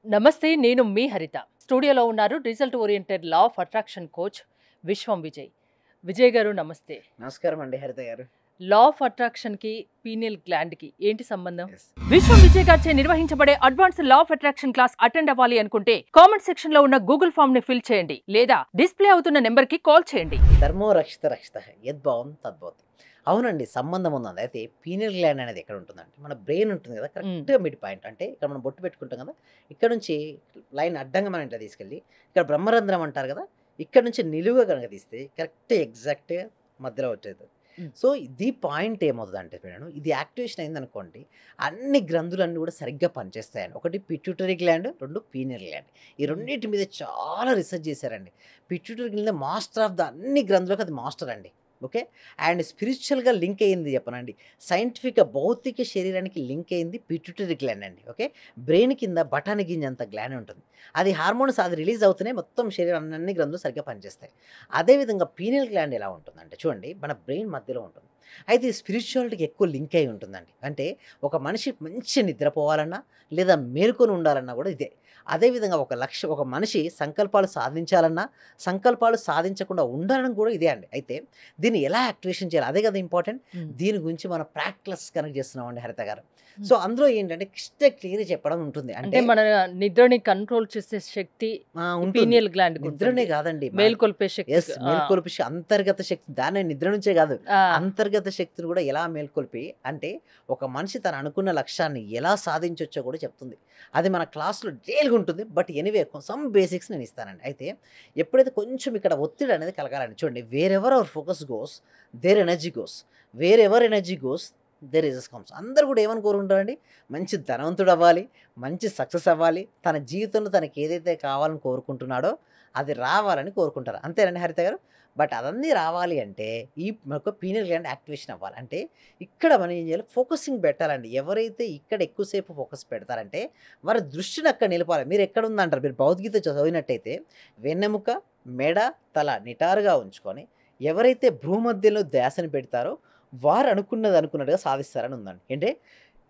నమస్తే. నేను మీ హరిత. స్టూడియోలో ఉన్నారు result oriented law of attraction coach విశ్వం విజయ్. విజయ్ గారు నమస్తే. నమస్కారం అండి హరిత గారు. లా ఆఫ్ అట్రాక్షన్‌కి, పీనియల్ గ్లాండ్‌కి ఏంటి సంబంధం? Yes. విశ్వం విజయ్ గారిచే నిర్వహించబడే advanced law of attraction class attend అవ్వాలి అనుకుంటే కామెంట్ సెక్షన్ లో ఉన్న గూగుల్ ఫామ్ ని ఫిల్ చేయండి లేదా డిస్ప్లే అవుతున్న నెంబర్ కి కాల్ చేయండి. ధర్మో రక్షిత రక్షిత యద్భావం తద్భవతి. అవునండి, సంబంధం ఉందండి. అయితే పీనియల్ గ్లాండ్ అనేది ఎక్కడ ఉంటుందంటే మన బ్రెయిన్ ఉంటుంది కదా, కరెక్ట్గా మిడ్ పాయింట్. అంటే ఇక్కడ మనం బొట్టు పెట్టుకుంటాం కదా, ఇక్కడ నుంచి లైన్ అడ్డంగా మనం ఇట్లా తీసుకెళ్ళి ఇక్కడ బ్రహ్మరంధ్రం అంటారు కదా, ఇక్కడ నుంచి నిలువుగా కనుక తీస్తే కరెక్ట్ ఎగ్జాక్ట్గా మధ్యలో వచ్చేది. సో ఇది పాయింట్ ఏమవుతుంది అంటే మేడం, ఇది యాక్టివేషన్ అయిందనుకోండి, అన్ని గ్రంథులన్నీ కూడా సరిగ్గా పనిచేస్తాయండి. ఒకటి పిట్యూటరీ గ్లాండ్, రెండు పీనియల్ గ్లాండ్. ఈ రెండింటి మీద చాలా రీసెర్చ్ చేశారండి. Pituitary gland master of the అన్ని గ్రంథులకు అది మాస్టర్ అండి. ఓకే. అండ్ స్పిరిచువల్గా లింక్ అయ్యింది చెప్పనండి, సైంటిఫిక్గా భౌతిక శరీరానికి లింక్ అయింది పిట్యూటరీ గ్లాండ్ అండి. ఓకే. బ్రెయిన్ కింద బఠానీ గింజ అంత గ్లాండ్ ఉంటుంది. అది హార్మోన్స్ అది రిలీజ్ అవుతూనే మొత్తం శరీరం అన్ని గ్రంథులు సరిగ్గా పనిచేస్తాయి. అదేవిధంగా పీనియల్ గ్లాండ్ ఎలా ఉంటుందంటే చూడండి, మన బ్రెయిన్ మధ్యలో ఉంటుంది. అయితే స్పిరిచువాలిటీకి ఎక్కువ లింక్ అయి ఉంటుందండి. అంటే ఒక మనిషి మంచి నిద్రపోవాలన్నా లేదా మేలుకొని ఉండాలన్నా కూడా ఇదే. అదేవిధంగా ఒక మనిషి సంకల్పాలు సాధించాలన్నా, సంకల్పాలు సాధించకుండా ఉండాలని కూడా ఇదే అండి. అయితే దీన్ని ఎలా యాక్టివేషన్ చేయాలి, అదే కదా ఇంపార్టెంట్. దీని గురించి మనం ప్రాక్టీస్ కనెక్ట్ చేస్తున్నామండి హరిత గారు. సో అందులో ఏంటంటే క్లియర్ చెప్పడం ఉంటుంది. అంటే మన నిద్రని కంట్రోల్ చేసే శక్తి ఉంటుంది. పీనియల్ గ్లాండ్ నిద్రనే కాదండి, మేల్కొల్పే శక్తి. మేల్కొల్పి అంతర్గత శక్తి, దాన్ని నిద్ర నుంచే కాదు, అంతర్గత శక్తిని కూడా ఎలా మేల్కొల్పి అంటే ఒక మనిషి తను అనుకున్న లక్ష్యాన్ని ఎలా సాధించవచ్చో కూడా చెప్తుంది. అది మన క్లాస్లో డైలీగా ఉంటుంది. బట్ ఎనీవే సమ్ బేసిక్స్ నేను ఇస్తానండి. అయితే ఎప్పుడైతే కొంచెం ఇక్కడ ఒత్తిడి అనేది కలగాలండి, చూడండి, wherever our focus goes there energy goes, wherever energy goes there results comes. అందరూ కూడా ఏమని కోరుకుంటారండి, మంచి ధనవంతుడు అవ్వాలి, మంచి సక్సెస్ అవ్వాలి, తన జీవితంలో తనకి ఏదైతే కావాలని కోరుకుంటున్నాడో అది రావాలని కోరుకుంటారు. అంతేనండి హరిత గారు. బట్ అదన్నీ రావాలి అంటే ఈ మనకు పీనియల్ గ్లాండ్ యాక్టివేషన్ అవ్వాలి. అంటే ఇక్కడ మనం ఏం చేయాలి, ఫోకసింగ్ పెట్టాలండి. ఎవరైతే ఇక్కడ ఎక్కువసేపు ఫోకస్ పెడతారంటే వారి దృష్టిని అక్కడ నిలపాలి. మీరు ఎక్కడ ఉందంటారు, మీరు భగవద్గీత చదివినట్టయితే వెన్నెముక, మెడ, తల నిటారుగా ఉంచుకొని ఎవరైతే భూమధ్యలో ధ్యాసని పెడతారో వారు అనుకున్నట్టుగా సాధిస్తారని ఉందండి. అంటే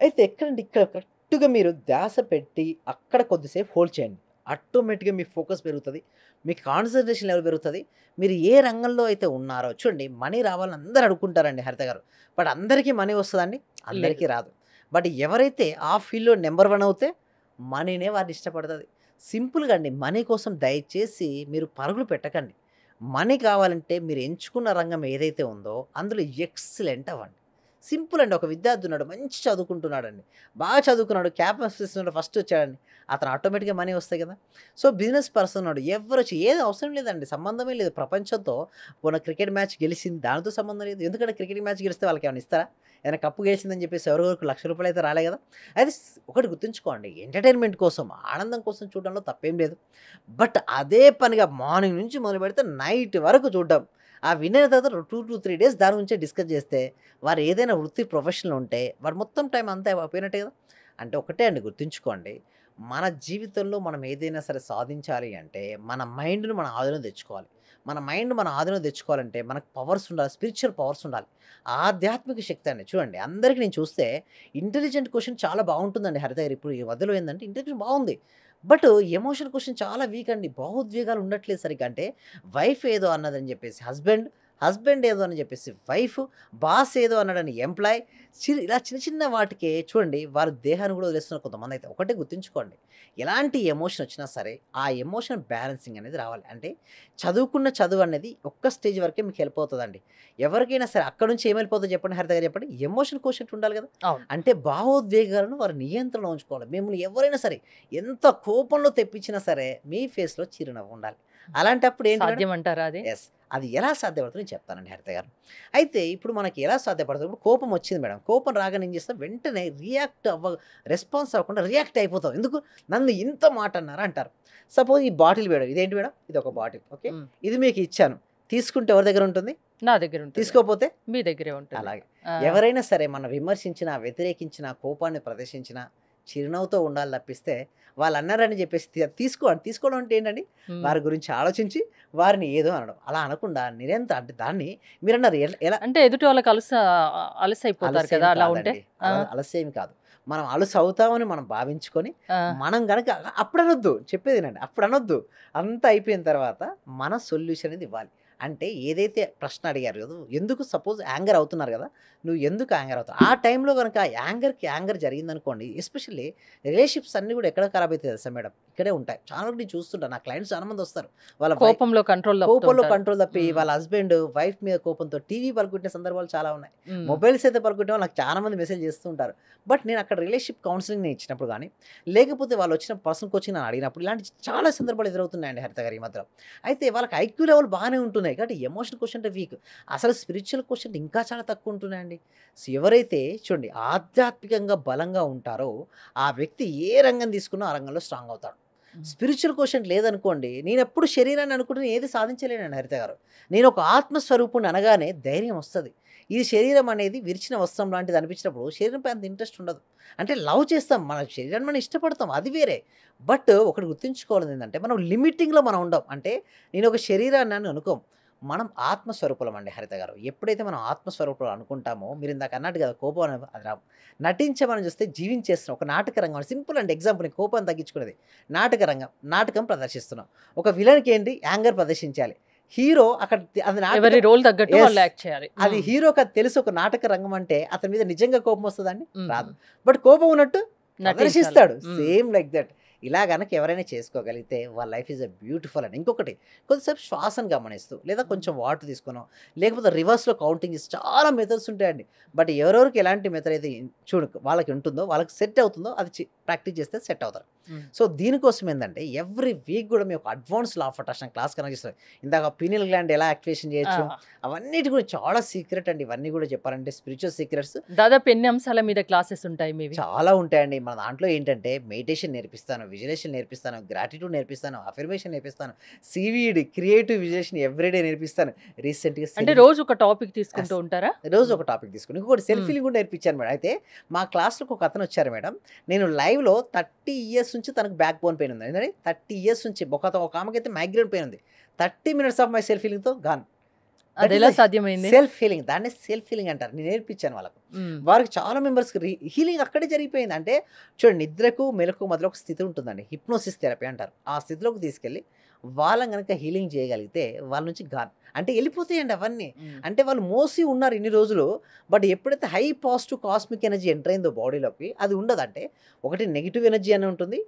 అయితే ఎక్కడండి, ఇక్కడ కరెక్ట్గా మీరు ధ్యాస పెట్టి అక్కడ కొద్దిసేపు హోల్డ్ చేయండి. ఆటోమేటిక్గా మీ ఫోకస్ పెరుగుతుంది, మీ కాన్సన్ట్రేషన్ లెవెల్ పెరుగుతుంది. మీరు ఏ రంగంలో అయితే ఉన్నారో చూడండి, మనీ రావాలని అందరూ అనుకుంటారండి హరిత గారు. బట్ అందరికీ మనీ వస్తుందండి, అందరికీ రాదు. బట్ ఎవరైతే ఆ ఫీల్డ్లో నెంబర్ 1 అవుతే మనీనే వారిని ఇష్టపడుతుంది. సింపుల్గా అండి, మనీ కోసం దయచేసి మీరు పరుగులు పెట్టకండి. మనీ కావాలంటే మీరు ఎంచుకున్న రంగం ఏదైతే ఉందో అందులో ఎక్సలెంట్ అవ్వండి. సింపుల్ అండి. ఒక విద్యార్థి ఉన్నాడు, మంచి చదువుకుంటున్నాడండి, బాగా చదువుకున్నాడు, క్యాంపస్ ఉన్నాడు, ఫస్ట్ వచ్చాడండి, అతను ఆటోమేటిక్గా మనీ వస్తాయి కదా. సో బిజినెస్ పర్సన్ ఉన్నాడు, ఎవరు వచ్చి ఏది అవసరం లేదండి, సంబంధమే లేదు ప్రపంచంతో. పోన క్రికెట్ మ్యాచ్ గెలిచింది, దానితో సంబంధం లేదు. ఎందుకంటే క్రికెట్ మ్యాచ్ గెలిస్తే వాళ్ళకి ఏమైనా ఇస్తారా? ఏదైనా కప్పు గెలిచిందని చెప్పేసి ఎవరికొరకు ₹1,00,000 అయితే రాలే కదా. అయితే ఒకటి గుర్తుంచుకోండి, ఎంటర్టైన్మెంట్ కోసం, ఆనందం కోసం చూడడంలో తప్పేం లేదు. బట్ అదే పనిగా మార్నింగ్ నుంచి మొదలు పెడితే నైట్ వరకు చూడడం, ఆ విన్న తర్వాత 2-3 డేస్ దాని గురించే డిస్కస్ చేస్తే వారు ఏదైనా వృత్తి ప్రొఫెషనల్ ఉంటే వారు మొత్తం టైం అంతా అయిపోయినట్టే కదా. అంటే ఒకటే అండి, గుర్తుంచుకోండి, మన జీవితంలో మనం ఏదైనా సరే సాధించాలి అంటే మన మైండ్ను మన ఆధీనంలో తెచ్చుకోవాలి. మన మైండ్ మన ఆధీనంలో తెచ్చుకోవాలంటే మనకు పవర్స్ ఉండాలి, స్పిరిచువల్ పవర్స్ ఉండాలి, ఆధ్యాత్మిక శక్తి అండి. చూడండి, అందరికీ నేను చూస్తే ఇంటెలిజెంట్ క్వశ్చన్ చాలా బాగుంటుందండి హరిత గారు. ఇప్పుడు ఈ మధ్యలో ఏంటంటే ఇంటెలిజెంట్ బాగుంది, బట్ ఎమోషన్ క్వశ్చన్ చాలా వీక్ అండి, భావోద్వేగాలు ఉండట్లేదు సరిగ్గా. అంటే వైఫ్ ఏదో అన్నదని చెప్పేసి హస్బెండ్ ఏదో అని చెప్పేసి వైఫ్, బాస్ ఏదో అన్నాడని ఎంప్లాయ్, ఇలా చిన్న చిన్న వాటికే చూడండి వారు దేహాన్ని కూడా వదిలేస్తున్నారు కొంతమంది. అయితే ఒకటే గుర్తుంచుకోండి, ఎలాంటి ఎమోషన్ వచ్చినా సరే ఆ ఎమోషన్ బ్యాలెన్సింగ్ అనేది రావాలి. అంటే చదువుకున్న చదువు అనేది ఒక్క స్టేజ్ వరకే మీకు హెల్ప్ అవుతుందండి. ఎవరికైనా సరే అక్కడ నుంచి ఏం వెళ్ళిపోతుందో చెప్పండి హరిత గారు, చెప్పండి. ఎమోషన్ క్వశ్చన్ ఉండాలి కదా. అవును. అంటే భావోద్వేగాలను వారి నియంత్రణలో ఉంచుకోవాలి. మిమ్మల్ని ఎవరైనా సరే ఎంత కోపంలో తెప్పించినా సరే మీ ఫేస్లో చిరునవ్వు ఉండాలి. అలాంటప్పుడు ఏంటి మేడం? సాధ్యం అంటారా అది? ఎస్, అది ఎలా సాధ్యపడుతుందో నేను చెప్తానండి హరిత గారు. అయితే ఇప్పుడు మనకి ఎలా సాధ్యపడుతుంది, ఇప్పుడు కోపం వచ్చింది మేడం, కోపం రాగానే ఏం చేస్తాం, వెంటనే రెస్పాన్స్ అవ్వకుండా రియాక్ట్ అయిపోతాం. ఎందుకు, నన్ను ఇంత మాట అన్నారా అంటారు. సపోజ్ ఈ బాటిల్ మేడం, ఇదేంటి మేడం, ఇది ఒక బాటిల్. ఓకే, ఇది మీకు ఇచ్చాను, తీసుకుంటే ఎవరి దగ్గర ఉంటుంది, నా దగ్గర ఉంటుంది. తీసుకోపోతే మీ దగ్గరే ఉంటుంది. అలాగే ఎవరైనా సరే మనం విమర్శించినా, వ్యతిరేకించినా, కోపాన్ని ప్రదర్శించినా చిరునవ్వుతో ఉండాలి తప్పిస్తే వాళ్ళు అన్నారని చెప్పేసి తీసుకోవడం అంటే ఏంటండి, వారి గురించి ఆలోచించి వారిని ఏదో అనడం, అలా అనకుండా నిరంతరం. అంటే దాన్ని మీరు అన్నారు ఎలా అంటే ఎదుటి వాళ్ళకి అలసైపోతారు కదా అలా ఉంటే. అలసేమి కాదు. మనం అలుసు అవుతామని మనం భావించుకొని ఆ, మనం గనక అప్పుడు అనొద్దు, చెప్పేదేనండి, అప్పుడు అనొద్దు. అంతా అయిపోయిన తర్వాత మన సొల్యూషన్ అనేది ఇవ్వాలి. అంటే ఏదైతే ప్రశ్న అడిగారు కదా, ఎందుకు సపోజ్ యాంగర్ అవుతున్నారు కదా, నువ్వు ఎందుకు యాంగర్ అవుతావు? ఆ టైంలో గనక యాంగర్ జరిగిందనుకోండి, ఎస్పెషల్లీ రిలేషన్‌షిప్స్ అన్నీ కూడా ఎక్కడ ఖరాబ్ అయితాయి తెలుసా మేడం? ఇక్కడే ఉంటాయి. చాలా వరకు నేను చూస్తుంటాను. నా క్లయింట్స్ చాలా మంది వస్తారు. వాళ్ళ కోపంలో కంట్రోల్ తప్పుతూ కోపంలో ఉంటారు. కంట్రోల్ తప్పి ఉమ్, వాళ్ళ హస్బెండ్ వైఫ్ మీద కోపంతో టీవీ పలుకుట్టిన సందర్భాలు చాలా ఉన్నాయి. ఉమ్, మొబైల్స్ అయితే పలుకుట్టే నాకు చాలా మంది మెసేజ్ చేస్తూ ఉంటారు. బట్ నేను అక్కడ రిలేషన్‌షిప్ కౌన్సిలింగ్ నేను ఇచ్చినప్పుడు కానీ, లేకపోతే వాళ్ళు వచ్చిన పర్సన్ కోచింగ్ నన్ను అడిగినప్పుడు ఇలాంటి చాలా సందర్భాలు ఎదురవుతున్నాయండి హరిత గారు ఈ మధ్యలో. అయితే వాళ్ళకి ఐక్యూ లెవెల్ బాగానే ఉంటున్నాయి. కాబట్టి ఎమోషనల్ క్వశ్చన్ వీక్. అసలు స్పిరిచువల్ క్వశ్చన్ ఇంకా చాలా తక్కువ ఉంటున్నాయండి. సో ఎవరైతే చూడండి ఆధ్యాత్మికంగా బలంగా ఉంటారో ఆ వ్యక్తి ఏ రంగం తీసుకున్నా ఆ రంగంలో స్ట్రాంగ్ అవుతాడు. స్పిరిచువల్ క్వశ్చన్ లేదనుకోండి, నేనెప్పుడు శరీరాన్ని అనుకుంటే ఏది సాధించలేనండి హరిత గారు. నేను ఒక ఆత్మస్వరూపుని అనగానే ధైర్యం వస్తది. ఈ శరీరం అనేది విరిచిన వస్త్రం లాంటిది అనిపించినప్పుడు శరీరంపై అంత ఇంట్రెస్ట్ ఉండదు. అంటే లవ్ చేస్తాం, మన శరీరాన్ని మనం ఇష్టపడతాం, అది వేరే. బట్ ఒకటి గుర్తుంచుకోవాల్సింది ఏంటంటే మనం లిమిటింగ్‌లో మనం ఉండం. అంటే నేను ఒక శరీరాన్ని అని అనుకోం. మనం ఆత్మస్వరూపులం అండి హరిత గారు. ఎప్పుడైతే మనం ఆత్మస్వరూపులం అనుకుంటామో, మీరు ఇందాక అన్నట్టు కదా, కోపం అనేది అది రాదు. నటించమని చూస్తే జీవించేస్తున్నాం. ఒక నాటక రంగం సింపుల్ అండి ఎగ్జాంపుల్, నేను కోపాన్ని తగ్గించుకునేది. నాటక రంగం, నాటకం ప్రదర్శిస్తున్నాం. ఒక విలన్‌కి ఏంటి యాంగర్ ప్రదర్శించాలి. హీరో అక్కడ అది ఎవరి నాటక రోల్ తగ్గట్టు యెస్. వాళ్ళు యాక్ట్ చేయాలి. అది హీరోకి అది తెలుసు ఒక నాటక రంగం అంటే అతని మీద నిజంగా కోపం వస్తదండి? ఉమ్, రాదు. బట్ కోపం ఉన్నట్టు నటించాలి. ప్రదర్శిస్తాడు. ఉమ్, సేమ్ లైక్ దట్. ఇలా గనక ఎవరైనా చేసుకోగలిగితే వాళ్ళ లైఫ్ ఈజ్ బ్యూటిఫుల్ అండి. ఇంకొకటి కొద్దిసేపు శ్వాసను గమనిస్తూ లేదా కొంచెం వాటర్ తీసుకునో లేకపోతే రివర్స్‌లో కౌంటింగ్ చేసి చాలా మెథడ్స్ ఉంటాయండి. బట్ ఎవరెవరికి ఎలాంటి మెథడ్ అయితే చూడు వాళ్ళకి ఉంటుందో, వాళ్ళకి సెట్ అవుతుందో అది ప్రాక్టీస్ చేస్తే సెట్ అవుతారు. ఉమ్, సో దీనికోసం ఏందంటే ఎవ్రీ వీక్ కూడా మేము ఒక advance law of attraction class connect చేస్తాం. ఇందాక పీనియల్ గ్లాండ్ ఎలా యాక్టివేషన్ ఆ, చేయొచ్చు అవన్నిటి కూడా చాలా సీక్రెట్ అండి. ఇవన్నీ కూడా చెప్పాలంటే స్పిరిచువల్ సీక్రెట్స్ దాదాపు ఎన్ని అంశాల మీద క్లాసెస్ ఉంటాయి మీవి? చాలా ఉంటాయండి. మన దాంట్లో ఏంటంటే మెడిటేషన్ నేర్పిస్తాను, విజువలైజేషన్ నేర్పిస్తాను, గ్రాటిట్యూడ్ నేర్పిస్తాను, అఫర్మేషన్ నేర్పిస్తాను, సీవీడి క్రియేటివ్ విజువలైజేషన్ ఎవ్రీడే నేర్పిస్తాను. రీసెంట్‌గా అంటే రోజు ఒక టాపిక్ తీసుకుంటూ ఉంటారా? రోజు ఒక టాపిక్ తీసుకుని ఇంకొకటి సెల్ఫ్ ఉమ్, ఫీలింగ్ కూడా నేర్పించాను మేడం. అయితే మా క్లాస్‌లోకి ఒక అతను వచ్చారు మేడం. నేను లైవ్‌లో 30 ఇయర్స్ నుంచి తనకు బ్యాక్ బోన్ పెయిన్ ఉంది. ఏంటంటే 30 ఇయర్స్ నుంచి ఒక ఆమెకైతే మైగ్రేన్ పెయిన్ ఉంది. 30 మినిట్స్ ఆఫ్ మై సెల్ఫ్ ఫీలింగ్‌తో గాన్. దట్ అది ఈస్ ఎలా ద సాధ్యమైంది? Self healing. దాన్నే సెల్ఫ్ హీలింగ్ అంటారు. నేను నేర్పించాను వాళ్ళకు. ఉమ్, వారికి చాలా మెంబర్స్‌కి హీలింగ్ అక్కడే జరిగిపోయింది. అంటే చూడండి నిద్రకు, మెలకువకు మధ్యలో ఒక స్థితి ఉంటుందండి. హిప్నోసిస్ థెరపీ అంటారు. ఆ స్థితిలోకి తీసుకెళ్ళి వాళ్ళని గనక హీలింగ్ చేయగలిగితే వాళ్ళ నుంచి గాన్ అంటే వెళ్ళిపోతాయండి అవన్నీ. ఉమ్, అంటే వాళ్ళు మోసి ఉన్నారు ఇన్ని రోజులు. బట్ ఎప్పుడైతే high positive cosmic energy enter అయిందో బాడీలోకి అది ఉండదు. అంటే ఒకటి నెగిటివ్ ఎనర్జీ అని ఉంటుంది,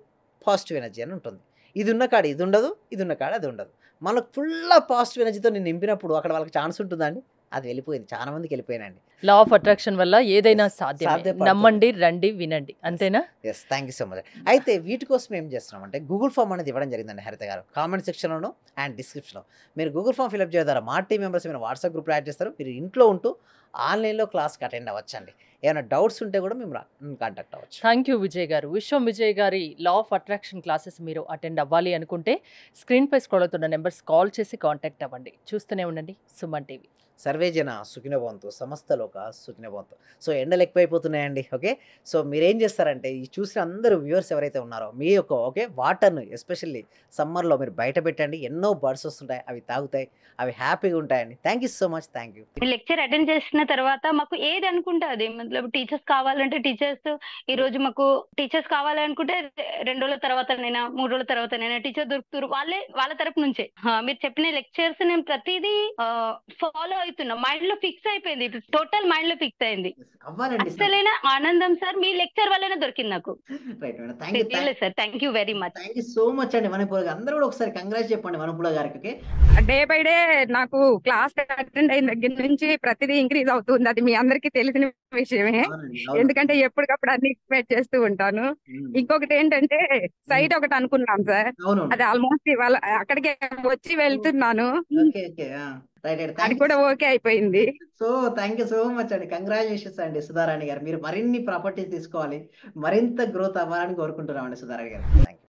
పాజిటివ్ ఎనర్జీ అని ఉంటుంది. ఇది ఉన్న కాడ ఇది ఉండదు, ఇది ఉన్న కాడ అది ఉండదు. మనకు ఫుల్ ఆఫ్ పాజిటివ్ ఎనర్జీతో నేను నింపినప్పుడు అక్కడ వాళ్ళకి ఛాన్స్ ఉంటుందండి. అది వెళ్ళిపోయింది. చాలా మందికి వెళ్ళిపోయినండి. లా ఆఫ్ అట్రాక్షన్ వల్ల ఏదైనా సాధ్యమే. సాధ్యపడుతుంది. నమ్మండి, రండి, వినండి. అంతేనా? Yes, thank you so much. అయితే వీటి కోసం ఏం చేస్తున్నామంటే గూగుల్ ఫామ్ అనేది ఇవ్వడం జరిగిందండి హరిత గారు. కామెంట్ సెక్షన్‌లోను అండ్ డిస్క్రిప్షన్‌లో మీరు గూగుల్ ఫామ్ ఫిల్అప్ చేయడం ద్వారా మా టీమ్ మెంబర్స్ మీరు వాట్సాప్ గ్రూప్‌లో యాడ్ చేస్తారు. మీరు ఇంట్లో ఉంటూ ఆన్‌లైన్‌లో క్లాస్‌కి అటెండ్ అవ్వచ్చండి. ఏమైనా డౌట్స్ ఉంటే కూడా మేము కాంటాక్ట్ అవ్వచ్చు. థ్యాంక్ యూ విజయ్ గారు. విశ్వం విజయ్ గారి లా ఆఫ్ అట్రాక్షన్ క్లాసెస్ మీరు అటెండ్ అవ్వాలి అనుకుంటే స్క్రీన్పై స్క్రోల్ అవుతున్న నెంబర్స్ కాల్ చేసి కాంటాక్ట్ అవ్వండి. చూస్తూనే ఉండండి సుమన్ టీవీ. సర్వే జన సుఖినో భవంతు, సమస్త లోక సుఖినో భవంతు. సో ఎండలు ఎక్కువైపోతున్నాయండి. ఓకే, సో మీరేం చేస్తారంటే ఈ చూసిన అందరూ వ్యూవర్స్ ఎవరైతే ఉన్నారో మీ యొక్క వాటర్ను ఎస్పెషల్లీ సమ్మర్లో మీరు బయట పెట్టండి. ఎన్నో బర్డ్స్ వస్తుంటాయి, అవి తాగుతాయి, అవి హ్యాపీగా ఉంటాయండి. Thank you so much. Thank you. Lecture attend చేసిన తర్వాత మాకు ఏది అనుకుంటే అది మతలబ్ టీచర్స్ కావాలంటే టీచర్స్ ఈ రోజు మాకు టీచర్స్ కావాలనుకుంటే 2 రోజుల తర్వాతనైనా 3 రోజుల తర్వాతనైనా టీచర్ దొరుకుతారు. వాళ్ళ తరపు నుంచే మీరు చెప్పిన లెక్చర్స్ నేను ప్రతిదీ ఫాలో అవుతున్నా. మైండ్ లో ఫిక్స్ అయిపోయింది. టోటల్ మైండ్ లో ఫిక్స్ అయింది. అవ్వాలండి. అసలైన ఆనందం సార్ మీ లెక్చర్ వల్లనే దొరికింది నాకు. Right madam. Thank you. Sir thank you very much. Thank you so much అండి వనపూల గారు. అందరూ కూడా ఒకసారి కంగ్రాట్స్ చెప్పండి వనపూల గారికి. ఓకే, డే బై డే నాకు క్లాస్ అటెండ్ అయిన దగ్గర నుంచి ప్రతిదీ ఇంక్రీజ్ అవుతుంది. అది మీ అందరికీ తెలిసిన విషయమే. అవునండి, అవును. ఎందుకంటే ఎప్పటికప్పుడు అన్ని ఎక్స్పెక్ట్ చేస్తూ ఉంటాను. ఉమ్. ఇంకొకటి ఏంటంటే సైట్ ఒకటి అనుకున్నాం సార్. అవును. అది ఆల్మోస్ట్ ఇవాళ అక్కడికే వచ్చి వెళ్తున్నాను. Okay, okay. Right, right. అది థ్యాంక్ యూ. కూడా ఓకే అయిపోయింది. So thank you so much అండి. కంగ్రాచులేషన్స్ అండి సుధారాణి గారు. మీరు మరిన్ని ప్రాపర్టీస్ తీసుకోవాలి, మరింత గ్రోత్ అవ్వాలని కోరుకుంటున్నామండి సుధారాణి గారు. Thank you.